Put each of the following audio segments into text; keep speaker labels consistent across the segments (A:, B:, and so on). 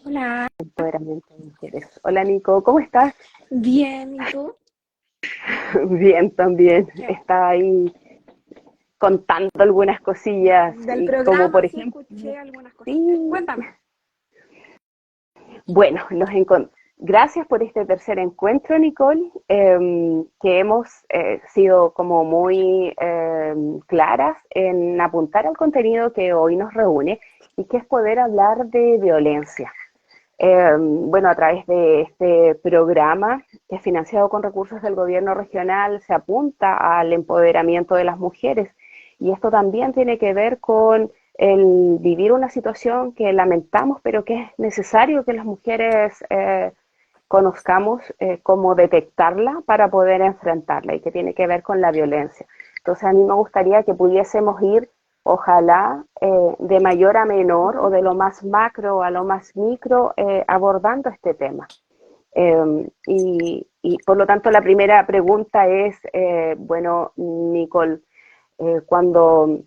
A: Hola,
B: Empoderamiento de mujeres. Hola Nico, ¿cómo estás?
A: bien, ¿y tú?
B: Bien, también.
A: ¿Qué?
B: Estaba ahí contando algunas cosillas
A: Del
B: y como
A: programa
B: por
A: sí
B: ejemplo,
A: escuché algunas cositas.
B: sí,
A: Cuéntame.
B: bueno, gracias por este tercer encuentro, Nicole, que hemos sido como muy claras en apuntar al contenido que hoy nos reúne y que es poder hablar de violencia. Bueno, a través de este programa que es financiado con recursos del gobierno regional se apunta al empoderamiento de las mujeres y esto también tiene que ver con el vivir una situación que lamentamos, pero que es necesario que las mujeres conozcamos cómo detectarla para poder enfrentarla y que tiene que ver con la violencia. Entonces a mí me gustaría que pudiésemos ir, ojalá, de mayor a menor o
A: Ujú.
B: de lo más macro a lo más micro, abordando este tema. Y por lo tanto la primera pregunta es, bueno, Nicole, cuando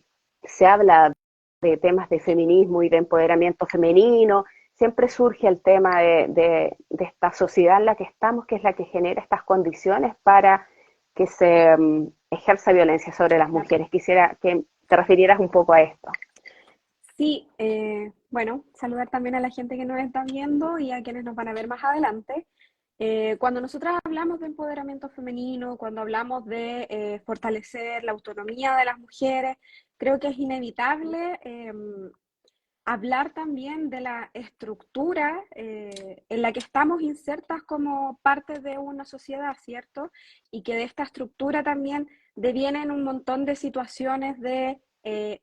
B: se habla de temas de feminismo y de empoderamiento femenino, siempre surge el tema de esta sociedad en la que estamos, que es la que genera estas condiciones para que se ejerza violencia sobre las
A: Claro.
B: mujeres. Quisiera que te refirieras un poco a esto.
A: Sí, bueno, saludar también a la gente que nos está viendo y a quienes nos van a ver más adelante. Cuando nosotras hablamos de empoderamiento femenino, cuando hablamos de fortalecer la autonomía de las mujeres, creo que es inevitable hablar también de la estructura en la que estamos insertas como parte de una sociedad, ¿cierto? Y que de esta estructura también devienen un montón de situaciones de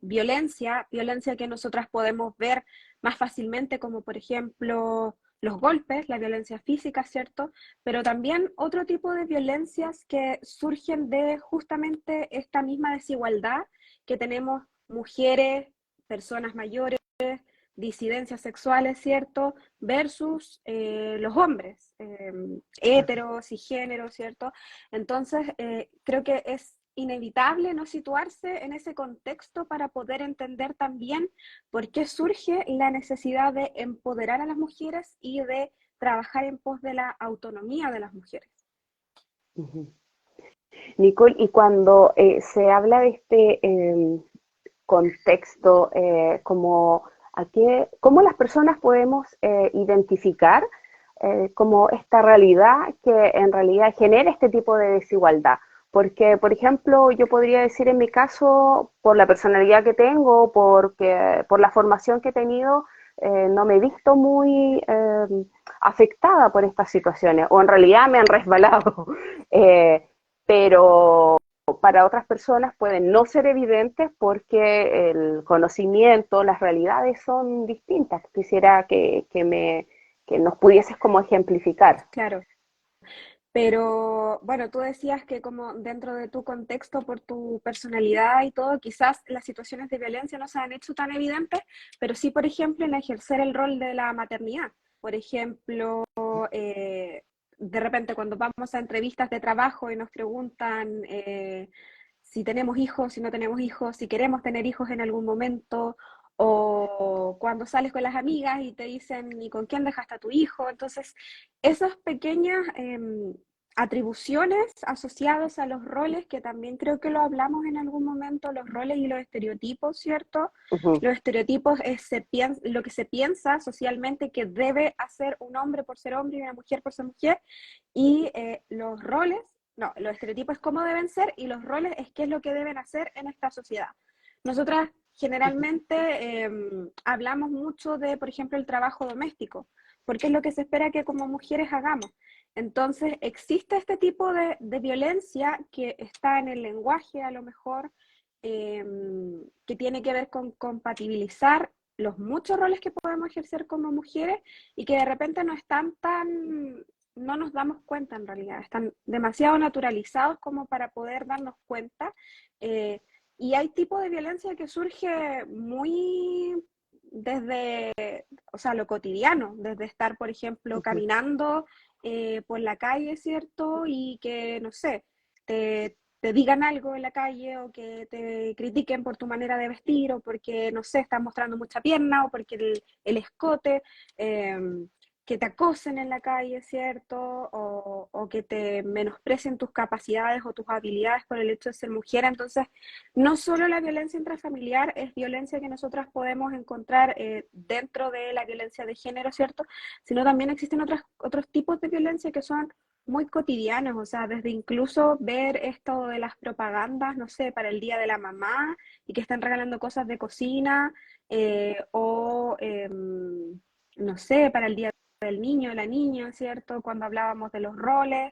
A: violencia, violencia que nosotras podemos ver más fácilmente, como por ejemplo los golpes, la violencia física, ¿cierto? Pero también otro tipo de violencias que surgen de justamente esta misma desigualdad que tenemos mujeres, personas mayores, disidencias sexuales, ¿cierto? Versus los hombres, heteros y géneros, ¿cierto? Entonces, creo que es inevitable no situarse en ese contexto para poder entender también por qué surge la necesidad de empoderar a las mujeres y de trabajar en pos de la autonomía de las mujeres.
B: Nicole, y cuando se habla de este contexto, como cómo las personas podemos identificar como esta realidad que en realidad genera este tipo de desigualdad. Porque, por ejemplo, yo podría decir en mi caso, por la personalidad que tengo, por la formación que he tenido, no me he visto muy afectada por estas situaciones, o en realidad me han resbalado. Eh, pero para otras personas pueden no ser evidentes porque el conocimiento, las realidades son distintas. Quisiera que nos pudieses como ejemplificar.
A: Claro. Pero bueno, tú decías que como dentro de tu contexto, por tu personalidad y todo, quizás las situaciones de violencia no se han hecho tan evidentes, pero sí, por ejemplo, en ejercer el rol de la maternidad. Por ejemplo, de repente cuando vamos a entrevistas de trabajo y nos preguntan si tenemos hijos, si no tenemos hijos, si queremos tener hijos en algún momento, o cuando sales con las amigas y te dicen, ¿y con quién dejaste a tu hijo? Entonces, esas pequeñas atribuciones asociadas a los roles, que también creo que lo hablamos en algún momento, los roles y los estereotipos, ¿cierto?
B: Uh -huh.
A: Los estereotipos es lo que se piensa socialmente que debe hacer un hombre por ser hombre y una mujer por ser mujer, y los roles, no, los estereotipos es cómo deben ser y los roles es qué es lo que deben hacer en esta sociedad. Nosotras generalmente hablamos mucho de, por ejemplo, el trabajo doméstico, porque es lo que se espera que como mujeres hagamos. Entonces, existe este tipo de violencia que está en el lenguaje, a lo mejor, eh, que tiene que ver con compatibilizar los muchos roles que podemos ejercer como mujeres y que de repente no están tan, no nos damos cuenta en realidad, están demasiado naturalizados como para poder darnos cuenta. eh, y hay tipo de violencia que surge muy desde, o sea, lo cotidiano, desde estar, por ejemplo,
B: Uh -huh.
A: caminando por la calle, ¿cierto? Y que, no sé, te te digan algo en la calle o que te critiquen por tu manera de vestir o porque, no sé, estás mostrando mucha pierna o porque el escote, que te acosen en la calle, ¿cierto? O que te menosprecien tus capacidades o tus habilidades por el hecho de ser mujer. Entonces, no solo la violencia intrafamiliar es violencia que nosotras podemos encontrar dentro de la violencia de género, ¿cierto? Sino también existen otros tipos de violencia que son muy cotidianos, o sea, desde incluso ver esto de las propagandas, no sé, para el Día de la Mamá y que están regalando cosas de cocina, no sé, para el Día del Niño, la niña, ¿cierto? Cuando hablábamos de los roles,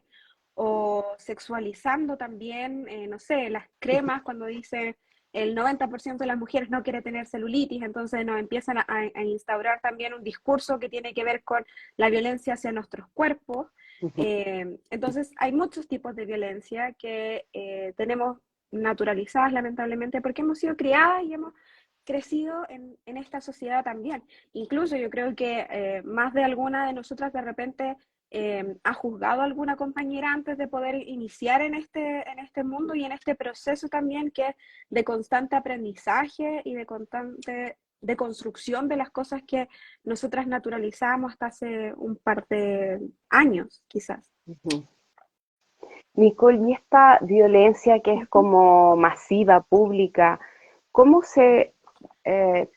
A: o sexualizando también, no sé, las cremas, cuando dice el 90% de las mujeres no quiere tener celulitis, entonces nos empiezan a instaurar también un discurso que tiene que ver con la violencia hacia nuestros cuerpos. Entonces hay muchos tipos de violencia que tenemos naturalizadas lamentablemente porque hemos sido criadas y hemos crecido en esta sociedad también. Incluso yo creo que más de alguna de nosotras de repente ha juzgado a alguna compañera antes de poder iniciar en este mundo y en este proceso también que es de constante aprendizaje y de constante de construcción de las cosas que nosotras naturalizamos hasta hace un par de años, quizás.
B: Ujú. Nicole, y esta violencia que es
A: Ujú.
B: como masiva, pública, ¿cómo se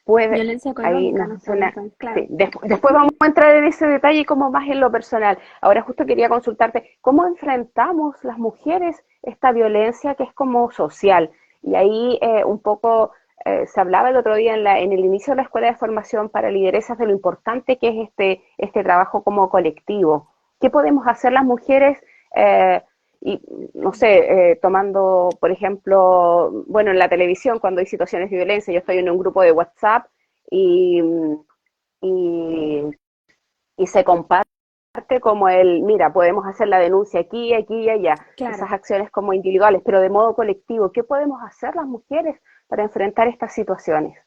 B: puede,
A: Violencia
B: ahí
A: económica
B: nos
A: nos
B: suena,
A: preguntan,
B: sí,
A: claro.
B: después vamos a entrar en ese detalle como más en lo personal. Ahora justo quería consultarte, ¿cómo enfrentamos las mujeres esta violencia que es como social? Y ahí un poco se hablaba el otro día en el inicio de la Escuela de Formación para Lideresas de lo importante que es este trabajo como colectivo. ¿Qué podemos hacer las mujeres? Eh, y no sé, tomando, por ejemplo, bueno, en la televisión, cuando hay situaciones de violencia, yo estoy en un grupo de WhatsApp y, y, y se comparte como el, mira, podemos hacer la denuncia aquí, aquí y allá, esas
A: Claro.
B: acciones como individuales, pero de modo colectivo. ¿Qué podemos hacer las mujeres para enfrentar estas situaciones?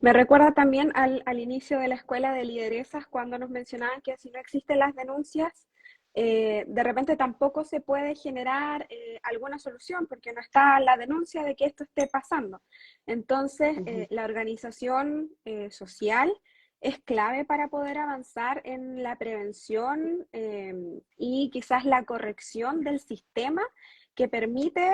A: Me recuerda también al inicio de la escuela de lideresas cuando nos mencionaban que si no existen las denuncias, de repente tampoco se puede generar alguna solución porque no está la denuncia de que esto esté pasando. Entonces,
B: Ujú,
A: la organización social es clave para poder avanzar en la prevención y quizás la corrección del sistema que permite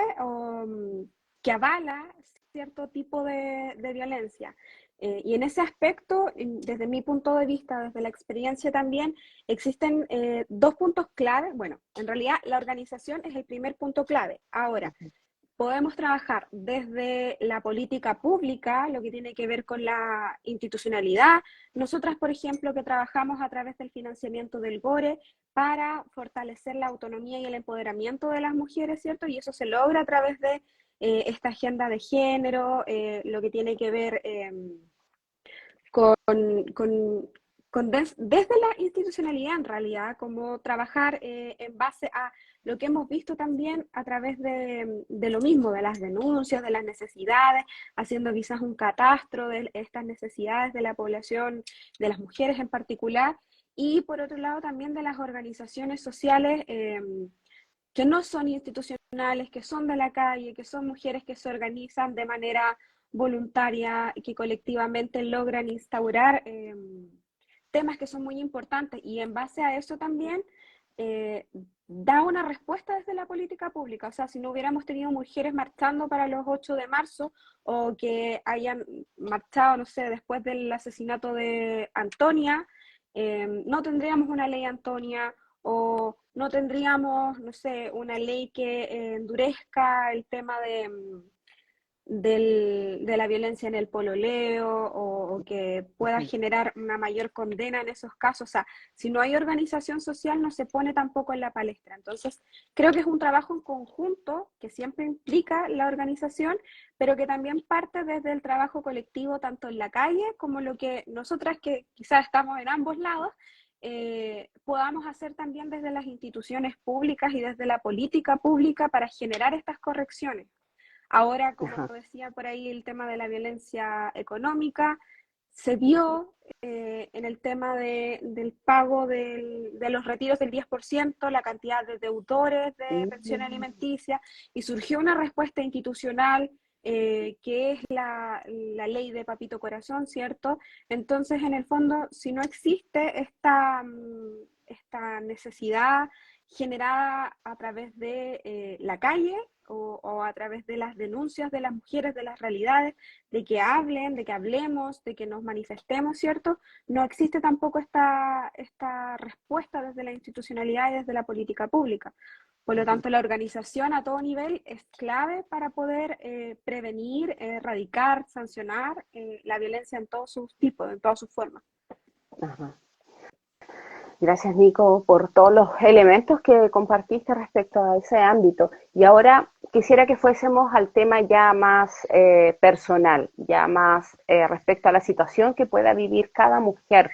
A: que avala cierto tipo de violencia. Y en ese aspecto, desde mi punto de vista, desde la experiencia también, existen dos puntos clave. Bueno, en realidad la organización es el primer punto clave. Ahora,
B: ujú,
A: podemos trabajar desde la política pública, lo que tiene que ver con la institucionalidad. Nosotras, por ejemplo, que trabajamos a través del financiamiento del GORE para fortalecer la autonomía y el empoderamiento de las mujeres, ¿cierto? Y eso se logra a través de esta agenda de género, lo que tiene que ver con, con, desde la institucionalidad en realidad, como trabajar en base a lo que hemos visto también a través de lo mismo, de las denuncias, de las necesidades, haciendo quizás un catastro de estas necesidades de la población, de las mujeres en particular, y por otro lado también de las organizaciones sociales que no son institucionales, que son de la calle, que son mujeres que se organizan de manera voluntaria y que colectivamente logran instaurar temas que son muy importantes y en base a eso también eh, da una respuesta desde la política pública. O sea, si no hubiéramos tenido mujeres marchando para los 8 de marzo o que hayan marchado, no sé, después del asesinato de Antonia, no tendríamos una ley Antonia o no tendríamos, no sé, una ley que endurezca el tema de la violencia en el pololeo o que pueda
B: ujú.
A: generar una mayor condena en esos casos. O sea, si no hay organización social, no se pone tampoco en la palestra. Entonces, creo que es un trabajo en conjunto que siempre implica la organización, pero que también parte desde el trabajo colectivo, tanto en la calle como lo que nosotras, que quizás estamos en ambos lados, podamos hacer también desde las instituciones públicas y desde la política pública para generar estas correcciones. Ahora, como
B: Ajá.
A: decía por ahí, el tema de la violencia económica, se vio en el tema del pago de los retiros del 10%, la cantidad de deudores de pensión
B: Mm,
A: alimenticia, y surgió una respuesta institucional que es la ley de Papito Corazón, ¿cierto? Entonces, en el fondo, si no existe esta necesidad generada a través de la calle o a través de las denuncias de las mujeres, de las realidades, de que hablen, de que hablemos, de que nos manifestemos, ¿cierto? No existe tampoco esta respuesta desde la institucionalidad y desde la política pública. Por lo
B: ujú,
A: tanto, la organización a todo nivel es clave para poder prevenir, erradicar, sancionar la violencia en todos sus tipos, en todas sus formas.
B: ajá. Gracias, Nico, por todos los elementos que compartiste respecto a ese ámbito. Y ahora quisiera que fuésemos al tema ya más personal, ya más respecto a la situación que pueda vivir cada mujer.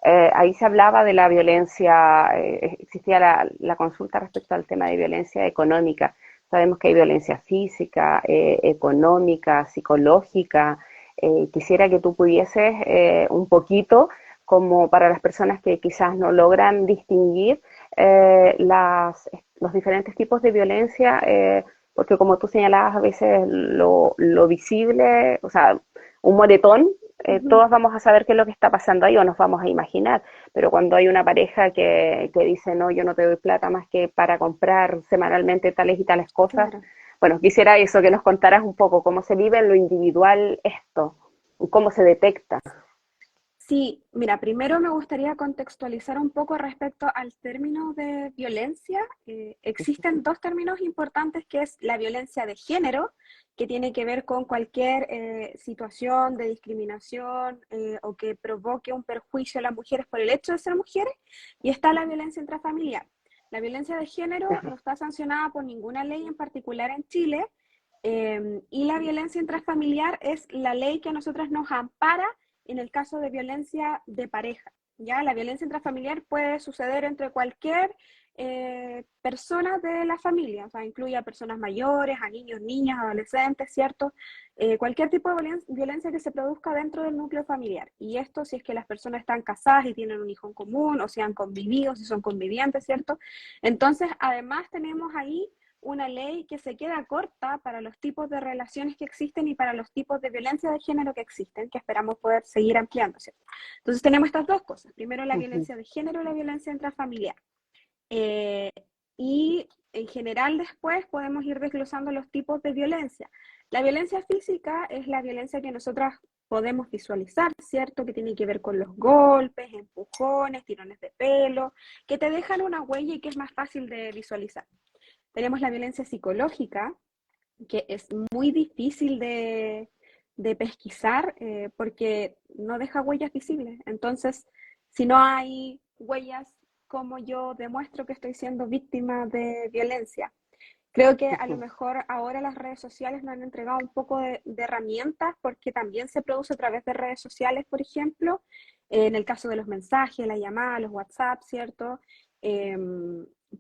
B: Ahí se hablaba de la violencia, existía la consulta respecto al tema de violencia económica. Sabemos que hay violencia física, económica, psicológica. Quisiera que tú pudieses un poquito como para las personas que quizás no logran distinguir los diferentes tipos de violencia, porque como tú señalabas, a veces lo visible, o sea, un moretón,
A: Ujú.
B: todos vamos a saber qué es lo que está pasando ahí o nos vamos a imaginar, pero cuando hay una pareja que dice, no, yo no te doy plata más que para comprar semanalmente tales y tales cosas,
A: Claro.
B: bueno, quisiera eso, que nos contaras un poco cómo se vive en lo individual esto, cómo se detecta.
A: Sí, mira, primero me gustaría contextualizar un poco respecto al término de violencia. Existen dos términos importantes, que es la violencia de género, que tiene que ver con cualquier situación de discriminación o que provoque un perjuicio a las mujeres por el hecho de ser mujeres, y está la violencia intrafamiliar. La violencia de género no está sancionada por ninguna ley en particular en Chile, y la violencia intrafamiliar es la ley que a nosotras nos ampara en el caso de violencia de pareja. ¿Ya? La violencia intrafamiliar puede suceder entre cualquier persona de la familia, o sea, incluye a personas mayores, a niños, niñas, adolescentes, ¿cierto? Cualquier tipo de violencia que se produzca dentro del núcleo familiar. Y esto si es que las personas están casadas y tienen un hijo en común, o si han convivido, si son convivientes, ¿cierto? Entonces, además tenemos ahí una ley que se queda corta para los tipos de relaciones que existen y para los tipos de violencia de género que existen, que esperamos poder seguir ampliando, ¿cierto? Entonces tenemos estas dos cosas. Primero la
B: Ujú.
A: violencia de género y la violencia intrafamiliar. Eh, y en general después podemos ir desglosando los tipos de violencia. La violencia física es la violencia que nosotras podemos visualizar, ¿cierto? Que tiene que ver con los golpes, empujones, tirones de pelo, que te dejan una huella y que es más fácil de visualizar. Tenemos la violencia psicológica, que es muy difícil de pesquisar porque no deja huellas visibles. Entonces, si no hay huellas, ¿cómo yo demuestro que estoy siendo víctima de violencia? Creo que a lo
B: Ujú.
A: mejor ahora las redes sociales nos han entregado un poco de herramientas porque también se produce a través de redes sociales, por ejemplo, en el caso de los mensajes, la llamada, los WhatsApp, ¿cierto? Eh,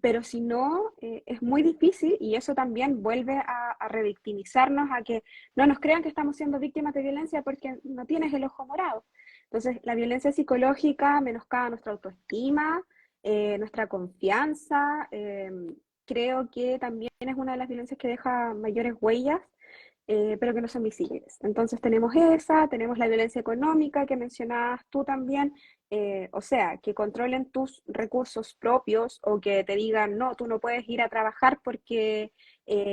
A: pero si no, es muy difícil y eso también vuelve a revictimizarnos, a que no nos crean que estamos siendo víctimas de violencia porque no tienes el ojo morado. Entonces, la violencia psicológica menoscaba nuestra autoestima, nuestra confianza. Creo que también es una de las violencias que deja mayores huellas, pero que no son visibles. Entonces tenemos esa, tenemos la violencia económica que mencionabas tú también, o sea, que controlen tus recursos propios o que te digan, no, tú no puedes ir a trabajar porque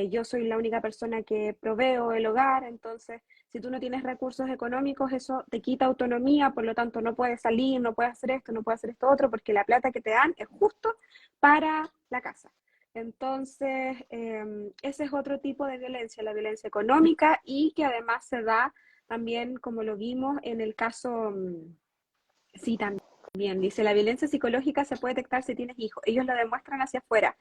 A: yo soy la única persona que proveo el hogar, entonces si tú no tienes recursos económicos, eso te quita autonomía, por lo tanto no puedes salir, no puedes hacer esto, no puedes hacer esto otro, porque la plata que te dan es justo para la casa. Entonces, ese es otro tipo de violencia, la violencia económica, y que además se da también, como lo vimos en el caso, sí, también, dice, la violencia psicológica se puede detectar si tienes hijos, ellos lo demuestran hacia afuera.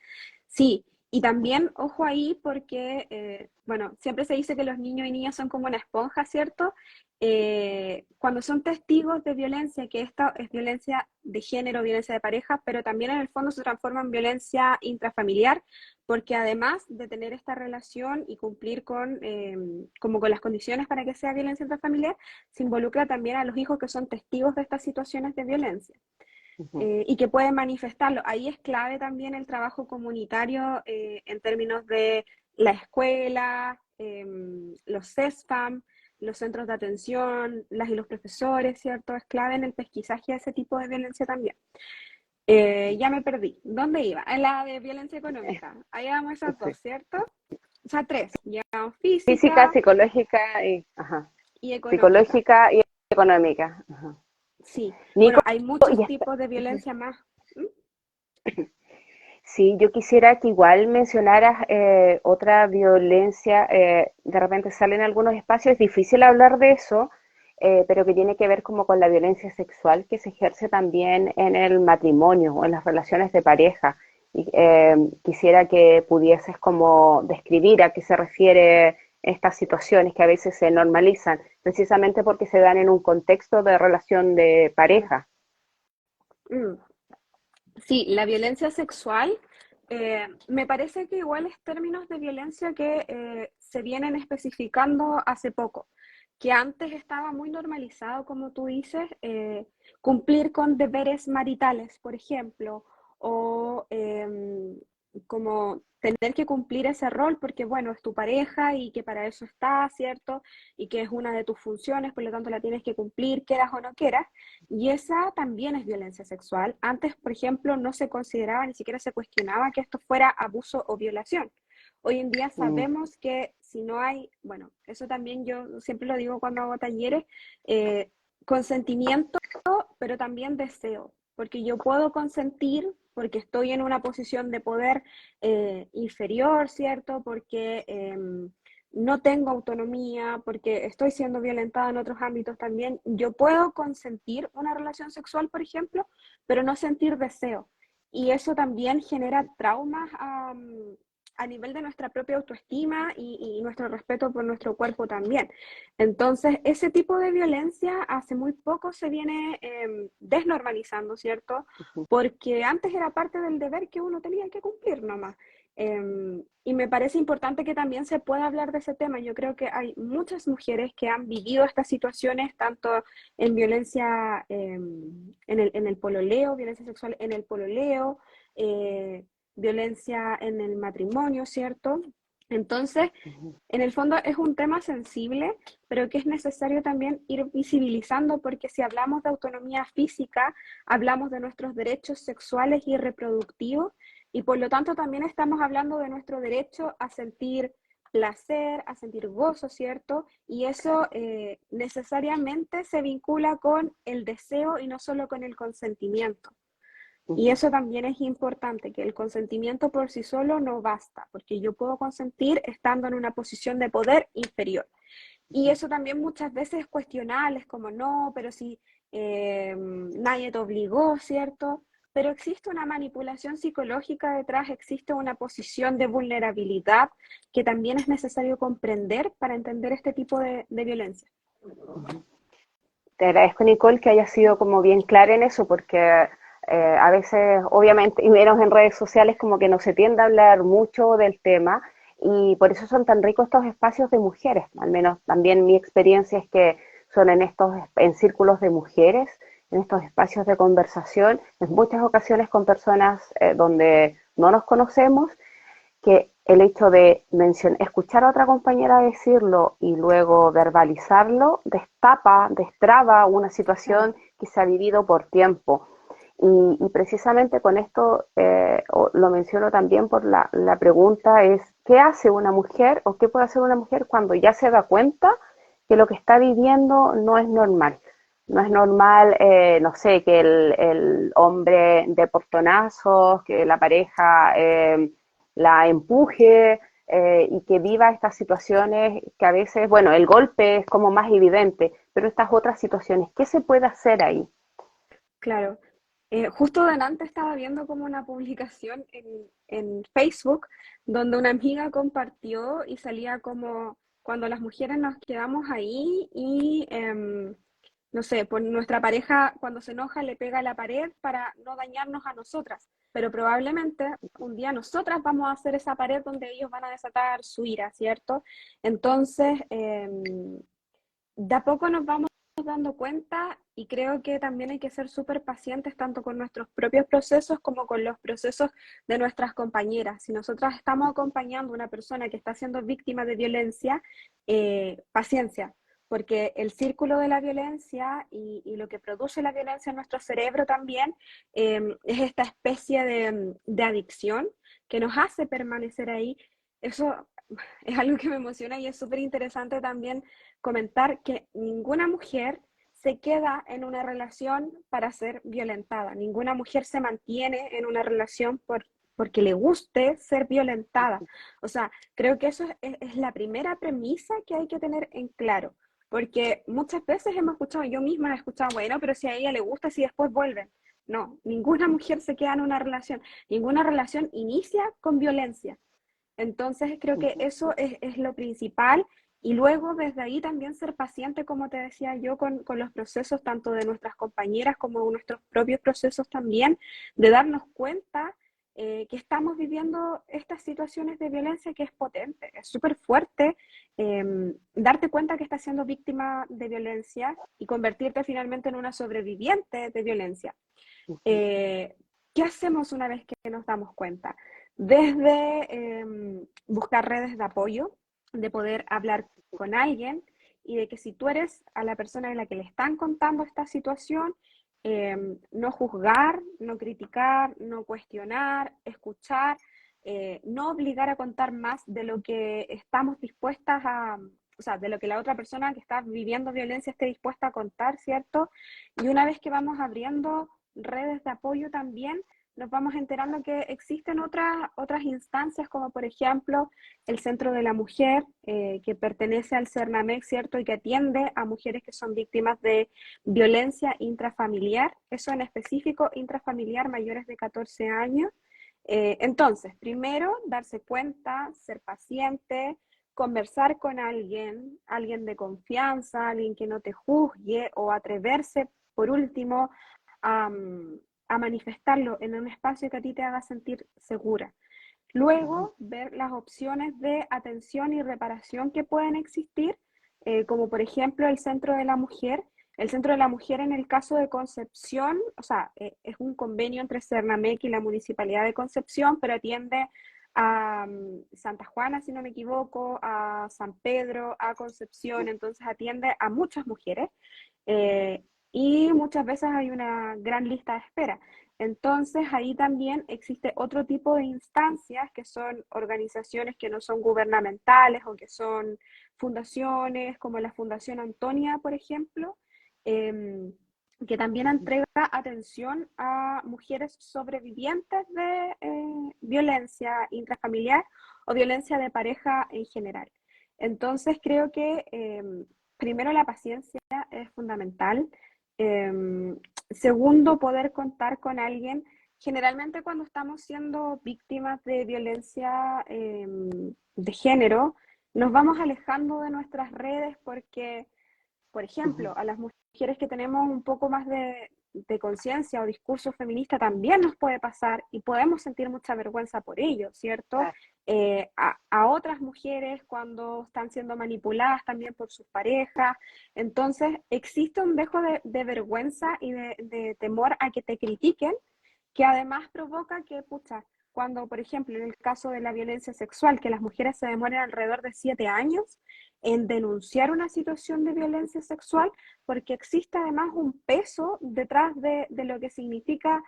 A: Sí, y también, ojo ahí, porque, bueno, siempre se dice que los niños y niñas son como una esponja, ¿cierto? cuando son testigos de violencia, que esta es violencia de género, violencia de pareja, pero también en el fondo se transforma en violencia intrafamiliar, porque además de tener esta relación y cumplir con, como con las condiciones para que sea violencia intrafamiliar, se involucra también a los hijos que son testigos de estas situaciones de violencia.
B: Ujú.
A: Y que pueden manifestarlo. Ahí es clave también el trabajo comunitario en términos de la escuela, los CESFAM, los centros de atención, las y los profesores, ¿cierto? Es clave en el pesquisaje de ese tipo de violencia también. Ya me perdí. ¿Dónde iba? En la de violencia económica. Ahí vamos esas
B: Sí.
A: dos, ¿cierto? O sea, tres. Ya
B: Física,
A: física
B: psicológica y, ajá,
A: y económica.
B: psicológica y económica. Ajá.
A: Sí. Bueno,
B: Nico,
A: hay muchos
B: y
A: tipos de violencia más. ¿Mm?
B: sí, yo quisiera que igual mencionaras otra violencia, de repente sale en algunos espacios, es difícil hablar de eso, pero que tiene que ver como con la violencia sexual que se ejerce también en el matrimonio o en las relaciones de pareja. Y, quisiera que pudieses como describir a qué se refiere estas situaciones que a veces se normalizan, precisamente porque se dan en un contexto de relación de
A: Claro.
B: pareja.
A: Mm. Sí, la violencia sexual, me parece que igual es términos de violencia que se vienen especificando hace poco, que antes estaba muy normalizado, como tú dices, cumplir con deberes maritales, por ejemplo, o como tener que cumplir ese rol porque, bueno, es tu pareja y que para eso está, ¿cierto? Y que es una de tus funciones, por lo tanto la tienes que cumplir, quieras o no quieras. Y esa también es violencia sexual. Antes, por ejemplo, no se consideraba, ni siquiera se cuestionaba que esto fuera abuso o violación. Hoy en día
B: Mm,
A: sabemos que si no hay, bueno, eso también yo siempre lo digo cuando hago talleres, eh, consentimiento, pero también deseo, porque yo puedo consentir porque estoy en una posición de poder inferior, ¿cierto? Porque no tengo autonomía, porque estoy siendo violentada en otros ámbitos también, yo puedo consentir una relación sexual, por ejemplo, pero no sentir deseo. Y eso también genera traumas a nivel de nuestra propia autoestima y nuestro respeto por nuestro cuerpo también. Entonces, ese tipo de violencia hace muy poco se viene desnormalizando, ¿cierto?
B: ujú.
A: Porque antes era parte del deber que uno tenía que cumplir nomás. Y me parece importante que también se pueda hablar de ese tema. Yo creo que hay muchas mujeres que han vivido estas situaciones, tanto en violencia en el pololeo, violencia sexual en el pololeo, violencia en el matrimonio, ¿cierto? Entonces,
B: Ujú.
A: en el fondo es un tema sensible, pero que es necesario también ir visibilizando porque si hablamos de autonomía física, hablamos de nuestros derechos sexuales y reproductivos y por lo tanto también estamos hablando de nuestro derecho a sentir placer, a sentir gozo, ¿cierto? Y eso necesariamente se vincula con el deseo y no solo con el consentimiento. Y
B: Ujú.
A: eso también es importante, que el consentimiento por sí solo no basta, porque yo puedo consentir estando en una posición de poder inferior. Y eso también muchas veces es cuestionable, es como no, pero si nadie te obligó, ¿cierto? Pero existe una manipulación psicológica detrás, existe una posición de vulnerabilidad que también es necesario comprender para entender este tipo de violencia.
B: Te agradezco, Nicole, que hayas sido como bien clara en eso, porque a veces, obviamente, y menos en redes sociales, como que no se tiende a hablar mucho del tema, y por eso son tan ricos estos espacios de mujeres. Al menos también mi experiencia es que son en estos, en círculos de mujeres, en estos espacios de conversación, en muchas ocasiones con personas donde no nos conocemos, que el hecho de escuchar a otra compañera decirlo y luego verbalizarlo destraba una
A: Claro,
B: situación que se ha vivido por tiempo. Y precisamente con esto lo menciono también por la pregunta es, ¿qué hace una mujer o qué puede hacer una mujer cuando ya se da cuenta que lo que está viviendo no es normal? No es normal, no sé, que el hombre de portonazos, que la pareja la empuje y que viva estas situaciones que a veces, bueno, el golpe es como más evidente, pero estas otras situaciones, ¿qué se puede hacer ahí?
A: claro. Justo delante estaba viendo como una publicación en Facebook donde una amiga compartió y salía como cuando las mujeres nos quedamos ahí y, no sé, pues nuestra pareja cuando se enoja le pega a la pared para no dañarnos a nosotras, pero probablemente un día nosotras vamos a hacer esa pared donde ellos van a desatar su ira, ¿cierto? Entonces, de a poco nos vamos dando cuenta y creo que también hay que ser súper pacientes tanto con nuestros propios procesos como con los procesos de nuestras compañeras. Si nosotras estamos acompañando a una persona que está siendo víctima de violencia, paciencia, porque el círculo de la violencia y lo que produce la violencia en nuestro cerebro también es esta especie de adicción que nos hace permanecer ahí. Eso es algo que me emociona y es súper interesante también comentar que ninguna mujer se queda en una relación para ser violentada. Ninguna mujer se mantiene en una relación porque le guste ser violentada. O sea, creo que eso es la primera premisa que hay que tener en claro. Porque muchas veces hemos escuchado, yo misma he escuchado, bueno, pero si a ella le gusta, si después vuelven. No, ninguna mujer se queda en una relación. Ninguna relación inicia con violencia. Entonces creo que eso es lo principal y luego desde ahí también ser paciente, como te decía yo, con los procesos tanto de nuestras compañeras como de nuestros propios procesos también, de darnos cuenta que estamos viviendo estas situaciones de violencia que es potente, es súper fuerte darte cuenta que estás siendo víctima de violencia y convertirte finalmente en una sobreviviente de violencia. Eh, ¿Qué hacemos una vez que nos damos cuenta? Desde buscar redes de apoyo, de poder hablar con alguien y de que si tú eres a la persona a la que le están contando esta situación, no juzgar, no criticar, no cuestionar, escuchar, no obligar a contar más de lo que estamos dispuestas a, o sea, de lo que la otra persona que está viviendo violencia esté dispuesta a contar, ¿cierto? Y una vez que vamos abriendo redes de apoyo también, nos vamos enterando que existen otras instancias, como por ejemplo el Centro de la Mujer, que pertenece al CERNAMEC, ¿cierto? Y que atiende a mujeres que son víctimas de violencia intrafamiliar, eso en específico, intrafamiliar mayores de 14 años. Entonces, primero, darse cuenta, ser paciente, conversar con alguien, alguien de confianza, alguien que no te juzgue o atreverse, por último, a, a manifestarlo en un espacio que a ti te haga sentir segura. Luego, ver las opciones de atención y reparación que pueden existir, como por ejemplo el Centro de la Mujer. El Centro de la Mujer en el caso de Concepción, o sea, es un convenio entre Cernamec y la Municipalidad de Concepción, pero atiende a Santa Juana, si no me equivoco, a San Pedro, a Concepción, entonces atiende a muchas mujeres. Eh, y muchas veces hay una gran lista de espera. Entonces, ahí también existe otro tipo de instancias que son organizaciones que no son gubernamentales o que son fundaciones, como la Fundación Antonia, por ejemplo, eh, que también entrega atención a mujeres sobrevivientes de violencia intrafamiliar o violencia de pareja en general. Entonces, creo que primero la paciencia es fundamental. Eh, Segundo, poder contar con alguien. Generalmente cuando estamos siendo víctimas de violencia de género, nos vamos alejando de nuestras redes porque, por ejemplo, a las mujeres que tenemos un poco más de conciencia o discurso feminista también nos puede pasar y podemos sentir mucha vergüenza por ello, ¿cierto? A otras mujeres cuando están siendo manipuladas también por sus parejas. Entonces, existe un dejo de vergüenza y de temor a que te critiquen, que además provoca que, pucha, cuando, por ejemplo, en el caso de la violencia sexual, que las mujeres se demoran alrededor de 7 años en denunciar una situación de violencia sexual, porque existe además un peso detrás de lo que significa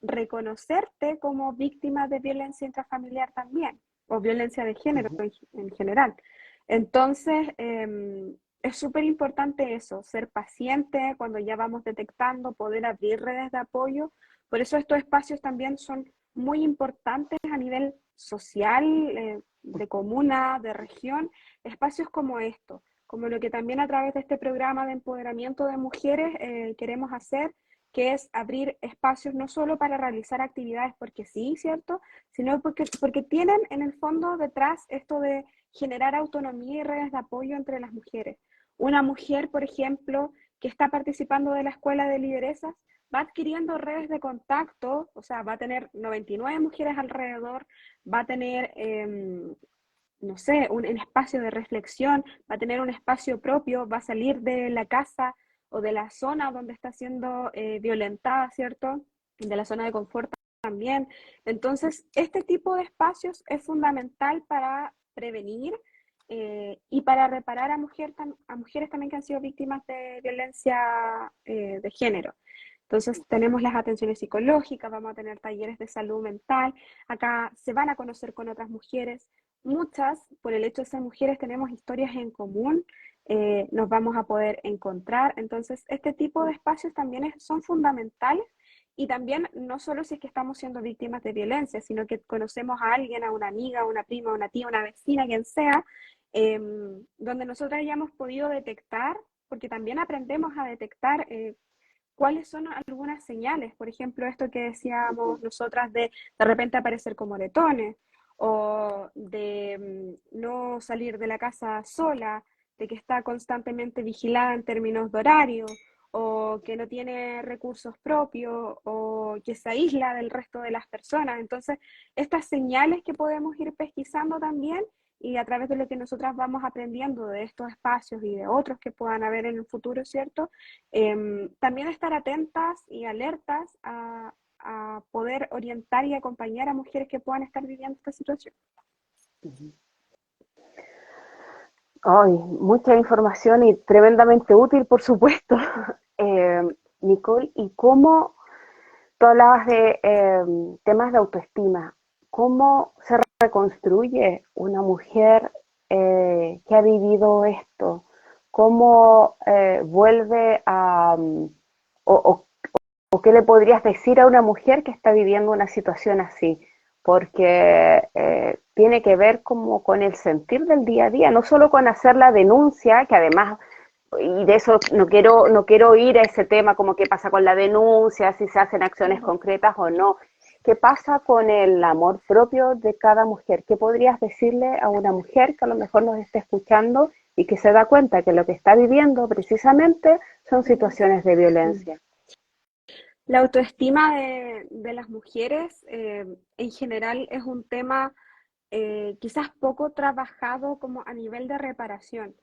A: reconocerte como víctima de violencia intrafamiliar también, o violencia de género en general. Entonces, es súper importante eso, ser paciente cuando ya vamos detectando, poder abrir redes de apoyo. Por eso estos espacios también son muy importantes a nivel social, de comuna, de región, espacios como esto, como lo que también a través de este programa de empoderamiento de mujeres queremos hacer, que es abrir espacios no solo para realizar actividades porque sí, ¿cierto? Sino porque tienen en el fondo detrás esto de generar autonomía y redes de apoyo entre las mujeres. Una mujer, por ejemplo, que está participando de la escuela de lideresas, va adquiriendo redes de contacto, o sea, va a tener 99 mujeres alrededor, va a tener, no sé, un espacio de reflexión, va a tener un espacio propio, va a salir de la casa o de la zona donde está siendo violentada, ¿cierto? De la zona de confort también. Entonces, este tipo de espacios es fundamental para prevenir y para reparar a mujeres también que han sido víctimas de violencia de género. Entonces, tenemos las atenciones psicológicas, vamos a tener talleres de salud mental, acá se van a conocer con otras mujeres, muchas, por el hecho de ser mujeres, tenemos historias en común, nos vamos a poder encontrar, entonces este tipo de espacios también son fundamentales y también no solo si es que estamos siendo víctimas de violencia, sino que conocemos a alguien, a una amiga, a una prima, a una tía, a una vecina, quien sea, donde nosotras hayamos podido detectar, porque también aprendemos a detectar cuáles son algunas señales, por ejemplo, esto que decíamos nosotras de repente aparecer con moretones, o de no salir de la casa sola, de que está constantemente vigilada en términos de horario, o que no tiene recursos propios, o que se aísla del resto de las personas. Entonces, estas señales que podemos ir pesquisando también y a través de lo que nosotras vamos aprendiendo de estos espacios y de otros que puedan haber en el futuro, ¿cierto? También estar atentas y alertas a poder orientar y acompañar a mujeres que puedan estar viviendo esta situación.
B: Ay, mucha información y tremendamente útil, por supuesto. Eh, Nicole, ¿y cómo tú hablabas de temas de autoestima? ¿Cómo se reconstruye una mujer que ha vivido esto? ¿Cómo vuelve a, o, o qué le podrías decir a una mujer que está viviendo una situación así? Porque tiene que ver como con el sentir del día a día, no solo con hacer la denuncia, que además, y de eso no quiero ir a ese tema como qué pasa con la denuncia, si se hacen acciones concretas o no. ¿Qué pasa con el amor propio de cada mujer? ¿Qué podrías decirle a una mujer que a lo mejor nos esté escuchando y que se da cuenta que lo que está viviendo precisamente son situaciones de violencia?
A: La autoestima de las mujeres en general es un tema quizás poco trabajado como a nivel de reparación.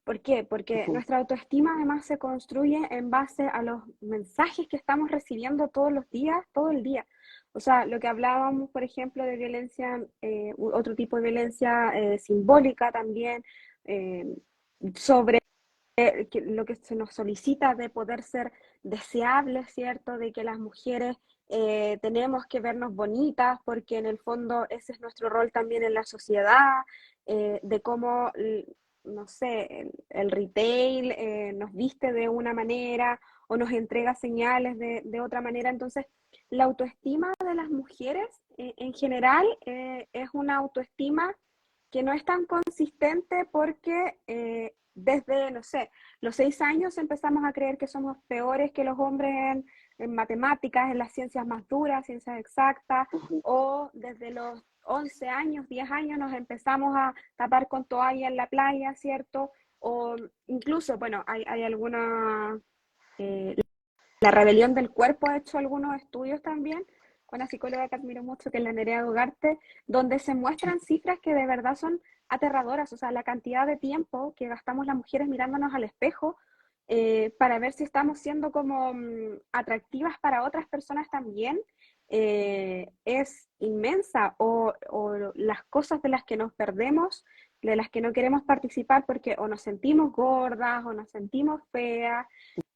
A: ¿Por qué? Porque nuestra autoestima además se construye en base a los mensajes que estamos recibiendo todos los días, todo el día. O sea, lo que hablábamos, por ejemplo, de violencia, otro tipo de violencia simbólica también, eh, sobre lo que se nos solicita de poder ser deseables, ¿cierto? De que las mujeres tenemos que vernos bonitas, porque en el fondo ese es nuestro rol también en la sociedad, de cómo, no sé, el retail nos viste de una manera o nos entrega señales de otra manera. Entonces, la autoestima de las mujeres en general es una autoestima que no es tan consistente porque desde, no sé, los 6 años empezamos a creer que somos peores que los hombres en matemáticas, en las ciencias más duras, ciencias exactas, o desde los 11 años, 10 años nos empezamos a tapar con toalla en la playa, ¿cierto? O incluso, bueno, hay alguna, eh, la rebelión del cuerpo ha hecho algunos estudios también, con una psicóloga que admiro mucho, que es la Nerea Ugarte, donde se muestran cifras que de verdad son aterradoras, o sea, la cantidad de tiempo que gastamos las mujeres mirándonos al espejo para ver si estamos siendo como atractivas para otras personas también, es inmensa, o las cosas de las que nos perdemos, de las que no queremos participar porque o nos sentimos gordas o nos sentimos feas.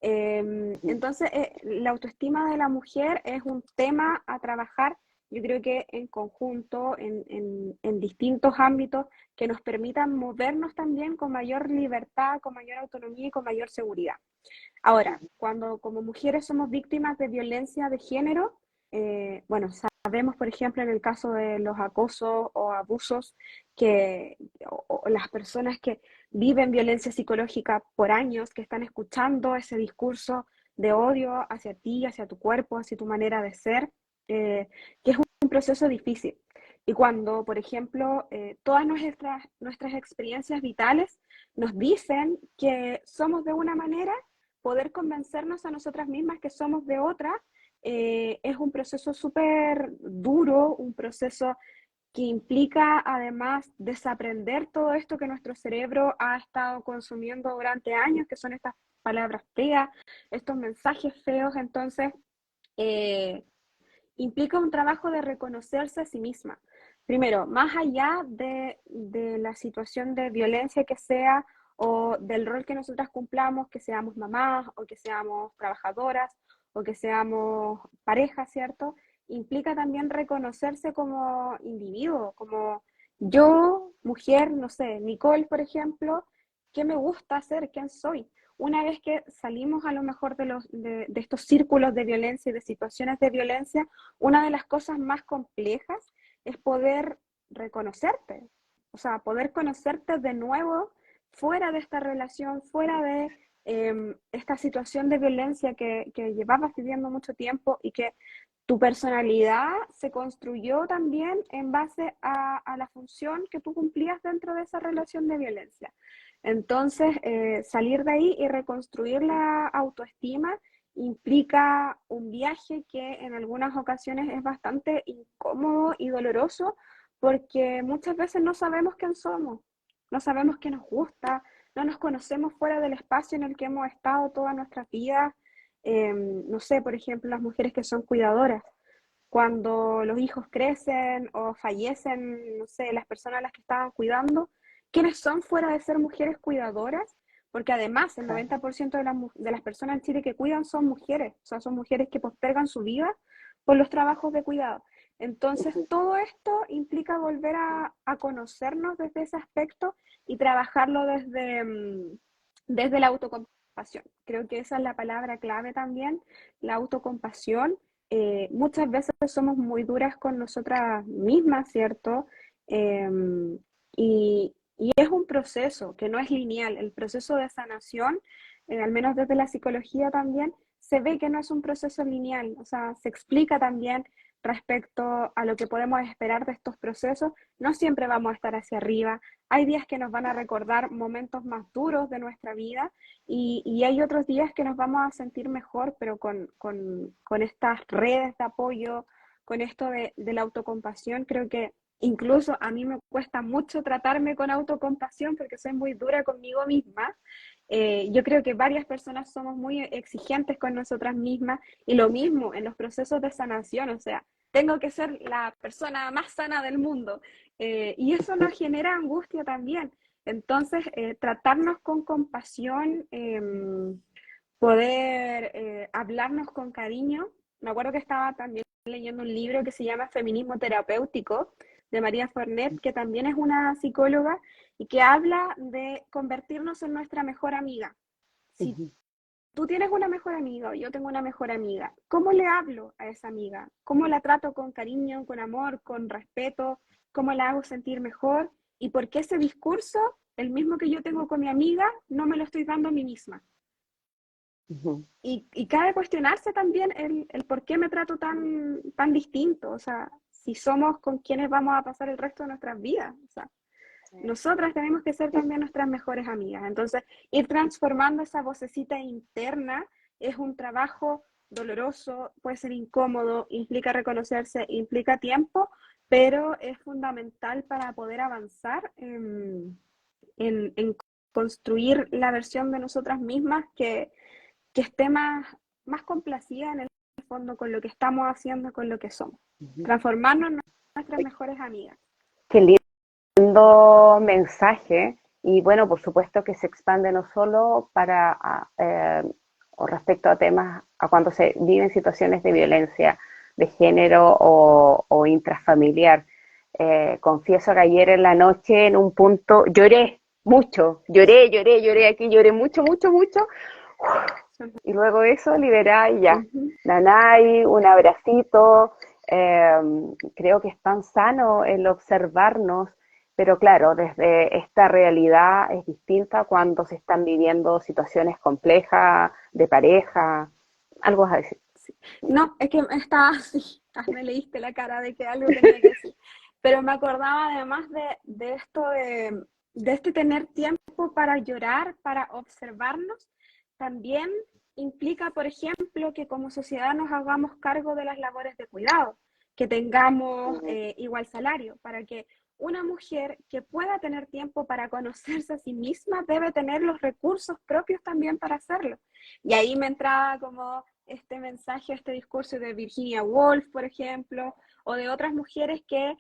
A: Entonces, la autoestima de la mujer es un tema a trabajar, yo creo que en conjunto, en distintos ámbitos que nos permitan movernos también con mayor libertad, con mayor autonomía y con mayor seguridad. Ahora, cuando como mujeres somos víctimas de violencia de género, bueno, sabemos, por ejemplo, en el caso de los acosos o abusos, que o las personas que viven violencia psicológica por años, que están escuchando ese discurso de odio hacia ti, hacia tu cuerpo, hacia tu manera de ser, que es un proceso difícil. Y cuando, por ejemplo, todas nuestras experiencias vitales nos dicen que somos de una manera, poder convencernos a nosotras mismas que somos de otra, es un proceso súper duro, un proceso que implica además desaprender todo esto que nuestro cerebro ha estado consumiendo durante años, que son estas palabras feas, estos mensajes feos. Entonces, eh, implica un trabajo de reconocerse a sí misma. Primero, más allá de la situación de violencia que sea o del rol que nosotras cumplamos, que seamos mamás o que seamos trabajadoras o que seamos pareja, ¿cierto? Implica también reconocerse como individuo, como yo, mujer, no sé, Nicole, por ejemplo, ¿qué me gusta hacer? ¿Quién soy? Una vez que salimos a lo mejor de estos círculos de violencia y de situaciones de violencia, una de las cosas más complejas es poder reconocerte, o sea, poder conocerte de nuevo fuera de esta relación, fuera de esta situación de violencia que llevabas viviendo mucho tiempo y que tu personalidad se construyó también en base a la función que tú cumplías dentro de esa relación de violencia. Entonces, salir de ahí y reconstruir la autoestima implica un viaje que en algunas ocasiones es bastante incómodo y doloroso porque muchas veces no sabemos quién somos, no sabemos qué nos gusta, no nos conocemos fuera del espacio en el que hemos estado toda nuestra vida. No sé, por ejemplo, las mujeres que son cuidadoras, cuando los hijos crecen o fallecen, no sé, las personas a las que estaban cuidando, ¿quiénes son fuera de ser mujeres cuidadoras? Porque además el
B: Claro.
A: 90% de las personas en Chile que cuidan son mujeres, o sea, son mujeres que postergan su vida por los trabajos de cuidado. Entonces,
B: Ujú.
A: todo esto implica volver a conocernos desde ese aspecto y trabajarlo desde la autocompasión. Creo que esa es la palabra clave también, la autocompasión. Muchas veces somos muy duras con nosotras mismas, ¿cierto? Eh, y es un proceso que no es lineal. El proceso de sanación, al menos desde la psicología también, se ve que no es un proceso lineal. O sea, se explica también respecto a lo que podemos esperar de estos procesos. No siempre vamos a estar hacia arriba. Hay días que nos van a recordar momentos más duros de nuestra vida y hay otros días que nos vamos a sentir mejor, pero con estas redes de apoyo, con esto de la autocompasión, creo que incluso a mí me cuesta mucho tratarme con autocompasión porque soy muy dura conmigo misma. Yo creo que varias personas somos muy exigentes con nosotras mismas y lo mismo en los procesos de sanación, o sea, tengo que ser la persona más sana del mundo y eso nos genera angustia también. Entonces, tratarnos con compasión, poder hablarnos con cariño. Me acuerdo que estaba también leyendo un libro que se llama Feminismo Terapéutico de María Fornet, que también es una psicóloga y que habla de convertirnos en nuestra mejor amiga. Si
B: Ujú.
A: tú tienes una mejor amiga o yo tengo una mejor amiga, ¿cómo le hablo a esa amiga? ¿Cómo la trato con cariño, con amor, con respeto? ¿Cómo la hago sentir mejor? ¿Y por qué ese discurso, el mismo que yo tengo con mi amiga, no me lo estoy dando a mí misma?
B: Ujú.
A: Y cabe cuestionarse también el por qué me trato tan distinto, o sea, si somos con quienes vamos a pasar el resto de nuestras vidas, o sea, nosotras tenemos que ser también nuestras mejores amigas. Entonces, ir transformando esa vocecita interna es un trabajo doloroso, puede ser incómodo, implica reconocerse, implica tiempo, pero es fundamental para poder avanzar en construir la versión de nosotras mismas que esté más complacida en el fondo con lo que estamos haciendo, con lo que somos.
B: Ujú.
A: Transformarnos en nuestras mejores amigas.
B: Qué lindo mensaje. Y bueno, por supuesto que se expande no solo o respecto a temas, a cuando se viven situaciones de violencia de género o intrafamiliar. Confieso que ayer en la noche en un punto lloré mucho, lloré, aquí lloré mucho, mucho, mucho. Y luego eso, liberar y ya.
A: Uh-huh.
B: Nanay, un abracito. eh, Creo que es tan sano el observarnos, pero claro, desde esta realidad es distinta cuando se están viviendo situaciones complejas de pareja. Algo así.
A: Sí. No, es que estaba así, me leíste la cara de que algo tenía que decir. Pero me acordaba además de esto de este tener tiempo para llorar, para observarnos, también implica, por ejemplo, que como sociedad nos hagamos cargo de las labores de cuidado, que tengamos igual salario, para que una mujer que pueda tener tiempo para conocerse a sí misma debe tener los recursos propios también para hacerlo. Y ahí me entraba como este mensaje, este discurso de Virginia Woolf, por ejemplo, o de otras mujeres que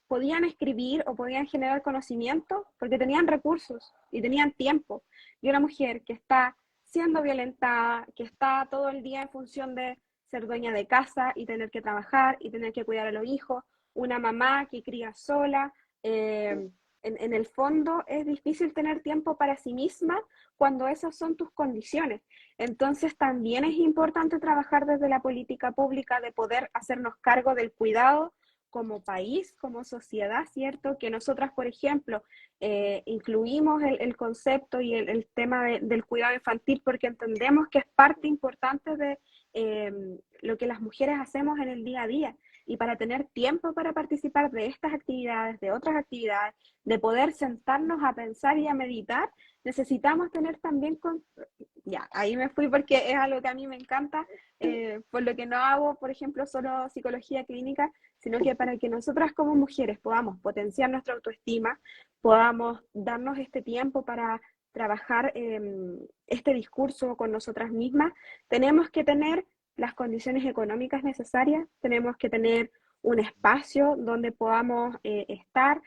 A: podían escribir o podían generar conocimiento porque tenían recursos y tenían tiempo. Y una mujer que está siendo violentada, que está todo el día en función de ser dueña de casa y tener que trabajar y tener que cuidar a los hijos, una mamá que cría sola, en el fondo es difícil tener tiempo para sí misma cuando esas son tus condiciones. Entonces también es importante trabajar desde la política pública de poder hacernos cargo del cuidado como país, como sociedad, ¿cierto? Que nosotras, por ejemplo, incluimos el concepto y el tema del cuidado infantil porque entendemos que es parte importante de lo que las mujeres hacemos en el día a día. Y para tener tiempo para participar de estas actividades, de otras actividades, de poder sentarnos a pensar y a meditar, necesitamos tener también, ya, ahí me fui porque es algo que a mí me encanta, por lo que no hago, por ejemplo, solo psicología clínica, sino que para que nosotras como mujeres podamos potenciar nuestra autoestima, podamos darnos este tiempo para trabajar este discurso con nosotras mismas, tenemos que tener las condiciones económicas necesarias, tenemos que tener un espacio donde podamos estar,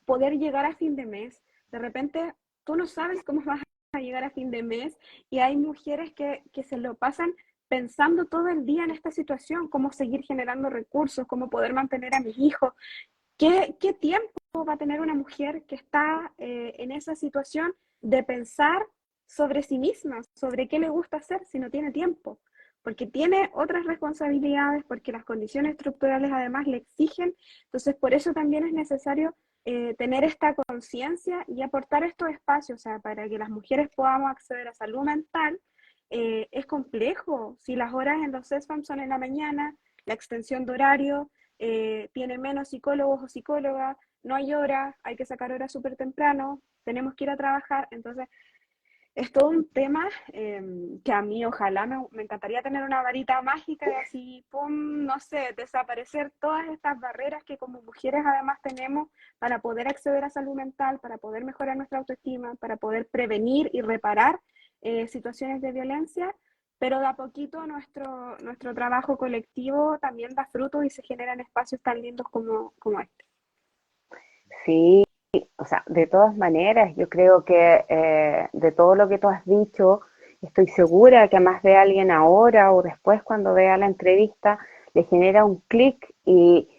A: poder llegar a fin de mes. De repente, tú no sabes cómo vas a llegar a fin de mes y hay mujeres que se lo pasan pensando todo el día en esta situación, cómo seguir generando recursos, cómo poder mantener a mis hijos. ¿Qué tiempo va a tener una mujer que está en esa situación de pensar sobre sí misma, sobre qué le gusta hacer si no tiene tiempo? Porque tiene otras responsabilidades, porque las condiciones estructurales además le exigen. Entonces, por eso también es necesario tener esta conciencia y aportar estos espacios, o sea, para que las mujeres podamos acceder a salud mental. Es complejo. Si las horas en los CESFAM son en la mañana, la extensión de horario tiene menos psicólogos o psicólogas, no hay horas, hay que sacar horas súper temprano, tenemos que ir a trabajar, entonces es todo un tema que a mí ojalá me encantaría tener una varita mágica y así, pum, no sé, desaparecer todas estas barreras que como mujeres además tenemos para poder acceder a salud mental, para poder mejorar nuestra autoestima, para poder prevenir y reparar situaciones de violencia, pero de a poquito nuestro trabajo colectivo también da fruto y se generan espacios tan lindos como este.
B: Sí, o sea, de todas maneras, yo creo que de todo lo que tú has dicho, estoy segura que a más de alguien ahora o después cuando vea la entrevista le genera un clic y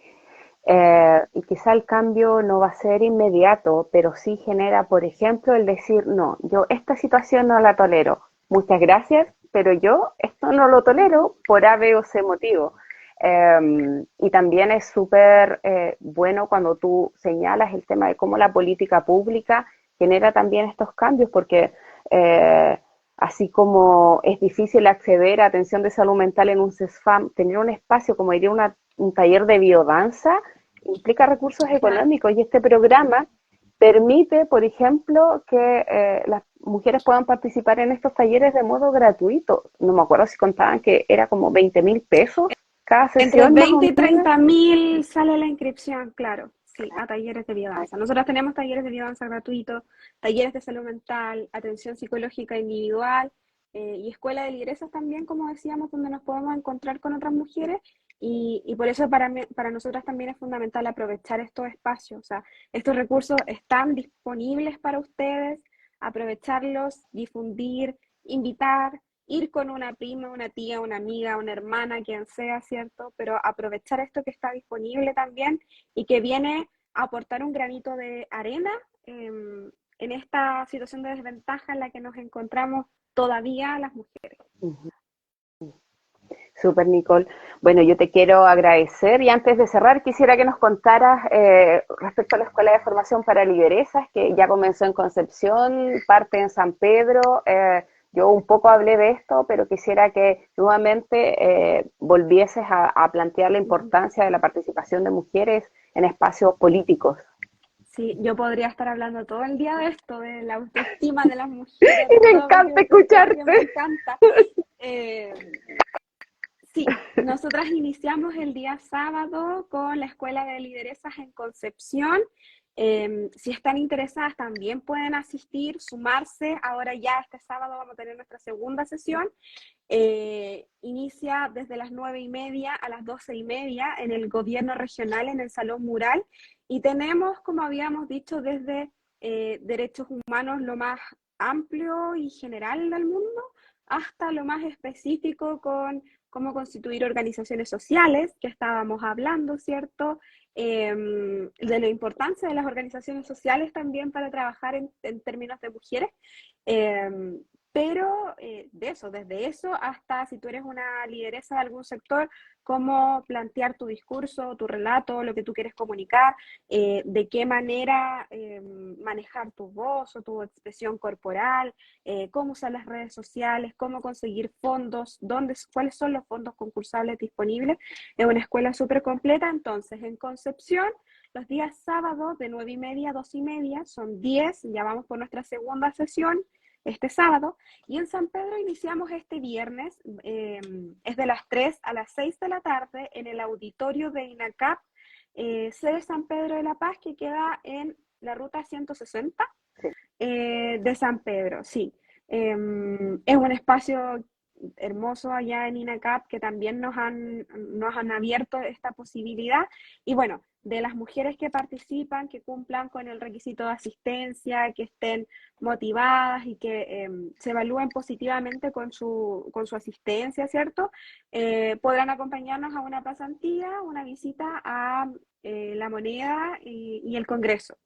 B: quizá el cambio no va a ser inmediato, pero sí genera, por ejemplo, el decir, no, yo esta situación no la tolero. Muchas gracias, pero yo esto no lo tolero por A, B o C motivo. Y también es súper bueno cuando tú señalas el tema de cómo la política pública genera también estos cambios, porque así como es difícil acceder a atención de salud mental en un CESFAM, tener un espacio, como diría un taller de biodanza, implica recursos
A: Claro.
B: económicos y este programa permite, por ejemplo, que las mujeres puedan participar en estos talleres de modo gratuito. No me acuerdo si contaban que era como 20.000 pesos cada
A: Entre
B: sesión más o
A: 20 y
B: menos.
A: 30 mil sale la inscripción, claro, sí, a talleres de biodanza. Nosotros tenemos talleres de biodanza gratuitos, talleres de salud mental, atención psicológica individual y escuela de lideresas también, como decíamos, donde nos podemos encontrar con otras mujeres y por eso para nosotras también es fundamental aprovechar estos espacios, o sea, estos recursos están disponibles para ustedes, aprovecharlos, difundir, invitar, ir con una prima, una tía, una amiga, una hermana, quien sea, ¿cierto? Pero aprovechar esto que está disponible también y que viene a aportar un granito de arena en esta situación de desventaja en la que nos encontramos todavía las mujeres.
B: Super, Nicole. Bueno, yo te quiero agradecer y antes de cerrar quisiera que nos contaras respecto a la Escuela de Formación para Lideresas, que ya comenzó en Concepción, parte en San Pedro. Yo un poco hablé de esto, pero quisiera que nuevamente volvieses a plantear la importancia de la participación de mujeres en espacios políticos.
A: Sí, yo podría estar hablando todo el día de esto, de la autoestima de las mujeres,
B: Y
A: de
B: me
A: todo,
B: encanta
A: porque en serio me
B: escucharte.
A: encanta. Eh, sí, nosotras iniciamos el día sábado con la Escuela de Lideresas en Concepción. Si están interesadas también pueden asistir, sumarse. Ahora ya este sábado vamos a tener nuestra segunda sesión. Inicia desde las 9:30 a las 12:30 en el gobierno regional, en el Salón Mural, y tenemos, como habíamos dicho, desde derechos humanos lo más amplio y general del mundo, hasta lo más específico con cómo constituir organizaciones sociales, que estábamos hablando, ¿cierto? De la importancia de las organizaciones sociales también para trabajar en términos de mujeres. Eh, pero de eso, desde eso hasta si tú eres una lideresa de algún sector, cómo plantear tu discurso, tu relato, lo que tú quieres comunicar, de qué manera manejar tu voz o tu expresión corporal, cómo usar las redes sociales, cómo conseguir fondos, cuáles son los fondos concursables disponibles. Es una escuela súper completa. Entonces, en Concepción, los días sábados de 9:30 a 2:30 son 10, ya vamos por nuestra segunda sesión este sábado, y en San Pedro iniciamos este viernes, es de las 3 a las 6 de la tarde en el auditorio de INACAP, sede San Pedro de la Paz, que queda en la ruta 160
B: Sí.
A: de San Pedro, sí. Es un espacio hermoso allá en INACAP que también nos han abierto esta posibilidad. Y bueno, de las mujeres que participan, que cumplan con el requisito de asistencia, que estén motivadas y que se evalúen positivamente con su asistencia, ¿cierto? Podrán acompañarnos a una pasantía, una visita a La Moneda y el Congreso,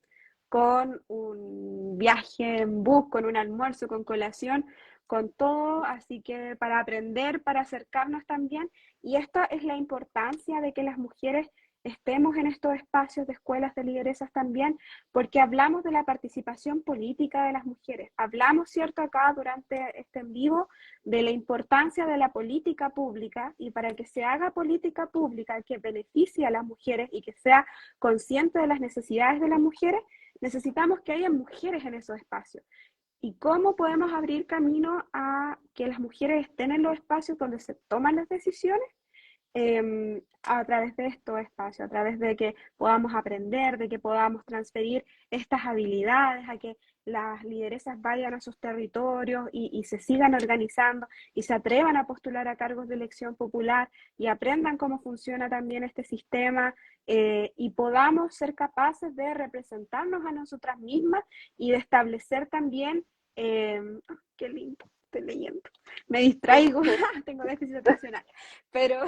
A: con un viaje en bus, con un almuerzo, con colación, con todo, así que para aprender, para acercarnos también, y esta es la importancia de que las mujeres estemos en estos espacios de escuelas de lideresas también, porque hablamos de la participación política de las mujeres, hablamos, ¿cierto?, acá durante este en vivo, de la importancia de la política pública, y para que se haga política pública que beneficie a las mujeres y que sea consciente de las necesidades de las mujeres, necesitamos que haya mujeres en esos espacios. ¿Y cómo podemos abrir camino a que las mujeres estén en los espacios donde se toman las decisiones? A través de estos espacios, a través de que podamos aprender, de que podamos transferir estas habilidades, a que las lideresas vayan a sus territorios y se sigan organizando y se atrevan a postular a cargos de elección popular y aprendan cómo funciona también este sistema, y podamos ser capaces de representarnos a nosotras mismas y de establecer también, qué lindo, estoy leyendo, me distraigo, tengo déficit atencional, pero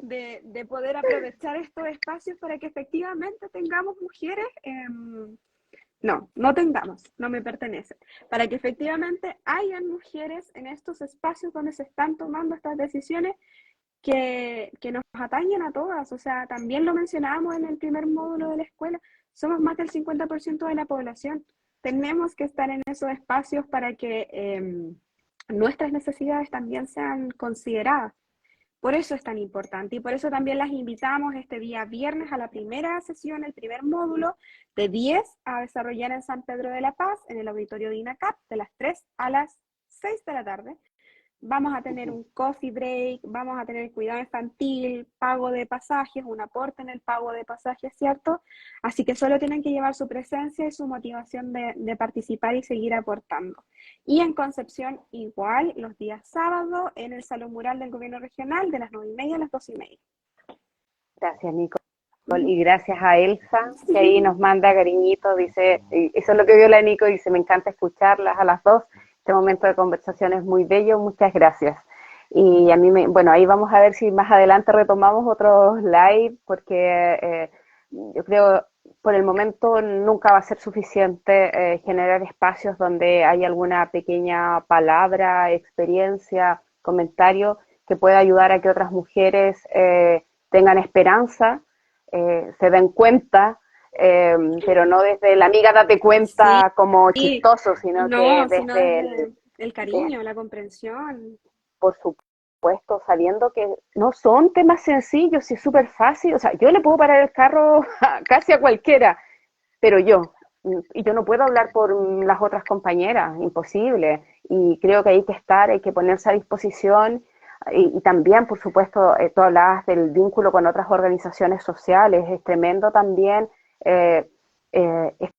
A: de poder aprovechar estos espacios para que efectivamente tengamos mujeres, no tengamos, no me pertenece, para que efectivamente hayan mujeres en estos espacios donde se están tomando estas decisiones que nos atañen a todas. O sea, también lo mencionábamos en el primer módulo de la escuela, somos más del 50% de la población, tenemos que estar en esos espacios para que nuestras necesidades también sean consideradas. Por eso es tan importante y por eso también las invitamos este día viernes a la primera sesión, el primer módulo de 10 a desarrollar en San Pedro de la Paz, en el auditorio de INACAP, de las 3 a las 6 de la tarde. Vamos a tener un coffee break, vamos a tener cuidado infantil, pago de pasajes, un aporte en el pago de pasajes, ¿cierto? Así que solo tienen que llevar su presencia y su motivación de participar y seguir aportando. Y en Concepción igual, los días sábados, en el Salón Mural del Gobierno Regional, de las 9:30 a las 12:30.
B: Gracias, Nico. Y gracias a Elsa, que ahí nos manda cariñito, dice, y eso es lo que vio la Nico, dice, me encanta escucharlas a las dos, este momento de conversación es muy bello, muchas gracias. Y a mí, bueno, ahí vamos a ver si más adelante retomamos otros live, porque yo creo, por el momento nunca va a ser suficiente generar espacios donde hay alguna pequeña palabra, experiencia, comentario que pueda ayudar a que otras mujeres tengan esperanza, se den cuenta, pero no desde la amiga date
A: Sí,
B: cuenta como chistoso, sino que
A: no, sino
B: desde
A: desde el cariño, la comprensión.
B: por supuesto, puesto, sabiendo que no son temas sencillos y es súper fácil. O sea, yo le puedo parar el carro casi a cualquiera, pero y yo no puedo hablar por las otras compañeras, imposible. Y creo que hay que estar, hay que ponerse a disposición. Y también, por supuesto, tú hablabas del vínculo con otras organizaciones sociales, es tremendo también, eh, es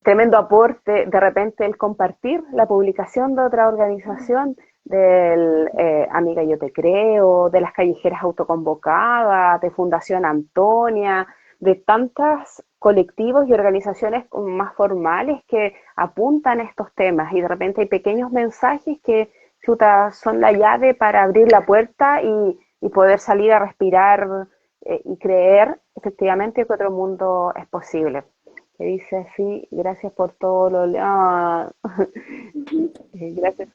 B: tremendo aporte de repente el compartir la publicación de otra organización, del Amiga Yo Te Creo, de las callejeras autoconvocadas, de Fundación Antonia, de tantos colectivos y organizaciones más formales que apuntan a estos temas y de repente hay pequeños mensajes que chuta, son la llave para abrir la puerta y poder salir a respirar y creer efectivamente que otro mundo es posible. Que dice así, gracias por todo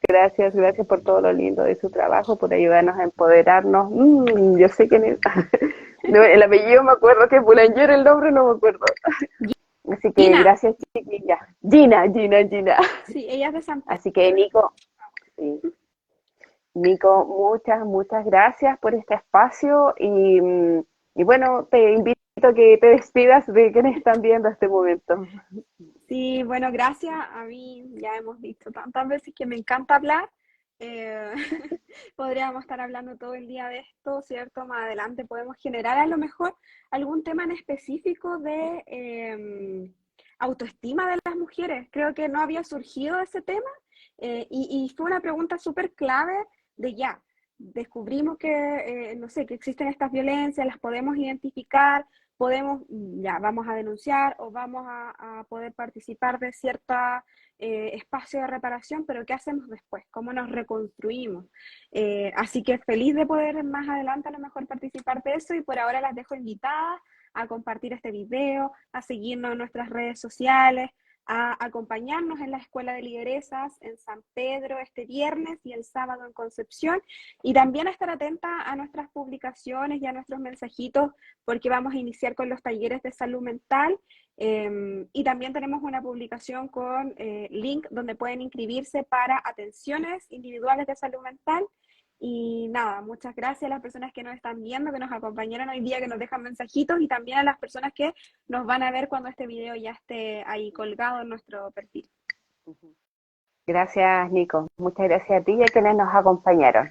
B: gracias por todo lo lindo de su trabajo, por ayudarnos a empoderarnos. Yo sé que no, el apellido me acuerdo que es Boulanger, el nombre no me acuerdo. Así que
A: Gina,
B: gracias, chiquilla. Gina.
A: sí, ella es de San Pedro.
B: Así que Nico, sí. Nico, muchas gracias por este espacio y bueno, te invito a que te despidas de quienes están viendo este momento.
A: Sí, bueno, gracias. A mí ya hemos dicho tantas veces que me encanta hablar. Eh, podríamos estar hablando todo el día de esto, ¿cierto? Más adelante podemos generar a lo mejor algún tema en específico de autoestima de las mujeres. Creo que no había surgido ese tema y fue una pregunta súper clave de ya. Descubrimos que, no sé, que existen estas violencias, las podemos identificar, podemos, ya, vamos a denunciar o vamos a poder participar de cierto espacio de reparación, pero ¿qué hacemos después? ¿Cómo nos reconstruimos? Así que feliz de poder más adelante a lo mejor participar de eso y por ahora las dejo invitadas a compartir este video, a seguirnos en nuestras redes sociales, a acompañarnos en la Escuela de Lideresas en San Pedro este viernes y el sábado en Concepción y también a estar atenta a nuestras publicaciones y a nuestros mensajitos porque vamos a iniciar con los talleres de salud mental y también tenemos una publicación con link donde pueden inscribirse para atenciones individuales de salud mental. Y nada, muchas gracias a las personas que nos están viendo, que nos acompañaron hoy día, que nos dejan mensajitos y también a las personas que nos van a ver cuando este video ya esté ahí colgado en nuestro perfil.
B: Gracias, Nico. Muchas gracias a ti y a quienes nos acompañaron.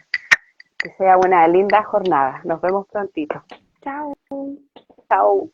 B: Que sea una linda jornada. Nos vemos prontito.
A: Chao.
B: Chao.